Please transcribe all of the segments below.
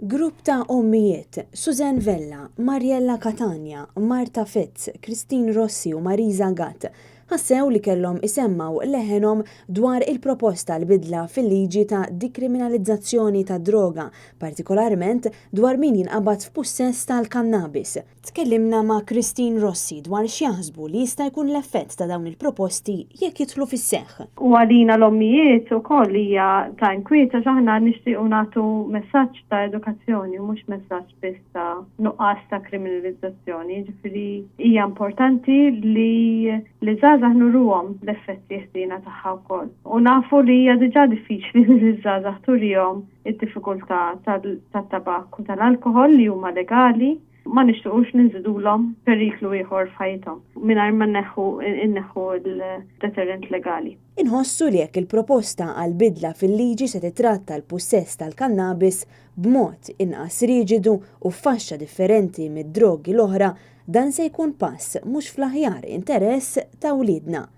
Grupp ta' ommijiet, Susan Vella, Mariella Catania, Marta Fetz, Christine Rossi u Marisa Gatt ħassew li kellhom isemmaw leħenhom dwar il-proposta l-bidla fil-liġi ta' dikriminalizzazzjoni ta' droga, partikolarment dwar min jinqabad f'pussess tal-kannabis. Tkellimna ma' Christine Rossi dwar x'jaħsbu li jista' jkun l-effett ta' dawn il-proposti jekk jidħlu fis-seħħ. U għalina l-ommijiet ukoll hija ta' inkwieta x'aħna nixtiequ nagħtu messaġġ ta' edukazzjoni u mhux messaġġ biss ta' nuqqas ta' kriminalizzazzjoni. Ġifieri hija importanti li żgħażagħ nurruhom l-effetti ħsiena tagħha wkoll. U nafu li hija diġà diffiċli li żgħażagħ turihom id-diffikultà tat-tabakku tal-alkoħol li huma legali. Ma nixtuqux ninżidulhom periklu ieħor f'ħajthom mingħajr ma nneħħu l-deterrent legali. Inħossu li jekk il-proposta għal bidla fil-liġi se titratta l-pussess tal-kannabis b'mod inqas riġidu u f'faxxa differenti mid-drogi l-oħra, dan se jkun pass mhux fl-aħjar interess ta' wliedna.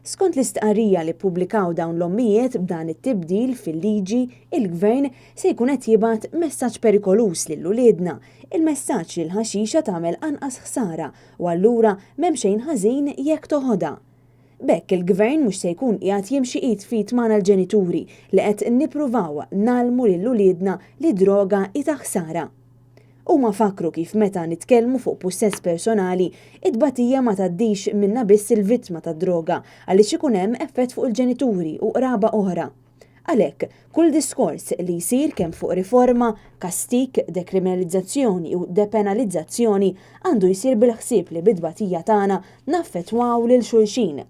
Skont l-istqarrija li ppubblikaw dawn l-ommijiet b'dan it-tibdil fil-liġi, il-Gvern se jkun qed jibgħat messaġġ perikolus lil uliedna, il-messaġġ li l-ħaxixa tagħmel anqas ħsara u allura m'hemm xejn ħażin jekk toħodha. Bekk il-Gvern mhux se jkun qiegħed jimxi id fit magħna l-ġenituri li qed nippruvaw nagħlmu lil uliedna li droga hi ta' ħsara. Huma fakru kif meta nitkellmu fuq pussess personali, id-batija ma tgħaddix minna biss il-vittma tad-droga għaliex ikun hemm effett fuq il-ġenituri u qraba oħra. Għalhekk, kull diskors li jsir kemm fuq riforma, kastik, dekriminalizzazzjoni u depenalizzazzjoni għandu jsir bil-ħsieb li bid-batija tagħna naffettwaw lil xulxin.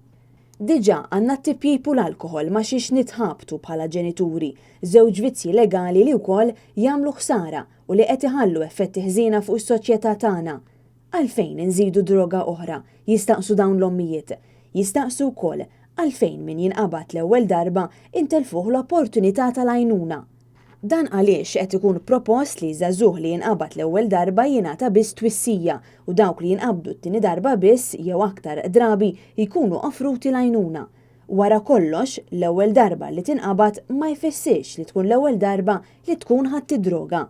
Diġà għandna t-tipjibu l-alkoħol ma xiex nitħabtu bħala ġenituri, żewġ vizzi legali li wkoll jagħmlu ħsara u li qed iħallu effetti ħżiena fuq is-soċjetà tagħna. Għalfejn inżidu droga oħra, jistaqsu dawn l-ommijiet. Jistaqsu wkoll għalfejn min jinqabad l-ewwel darba intelfuh l-opportunità tal-għajnuna. Dan għaliex qed ikun propost li żagħżugħ li jinqabad l-ewwel darba jingħata biss twissija u dawk li jinqabdu t-tieni darba biss jew aktar drabi jkunu offruti l-għajnuna. Wara kollox, l-ewwel darba li tinqabad ma jfissirx li tkun l-ewwel darba li tkun ħadd id-droga.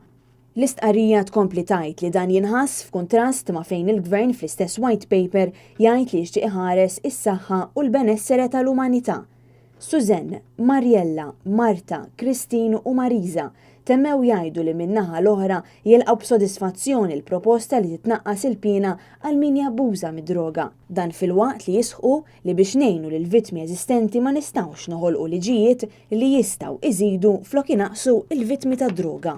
L-istqarrija tkompli tgħid li dan jinħass f'kuntrast ma' fejn il-Gvern fl-istess white paper jgħid li jixtieq iħares is-saħħa u l-benessere tal-umanità. Susan, Mariella, Marta, Christine u Marisa temmew jgħidu li min-naħa l-oħra jilqgħu b'sodisfazzjoni l-proposta li titnaqqas il-pina għal min jabbuża mid-droga. Dan fil-waqt li jisħu li biex ngħinu lil vittmi eżistenti ma nistgħux noħolqu liġijiet li jistgħu iżidu flok inaqsu il-vittmi tad-droga.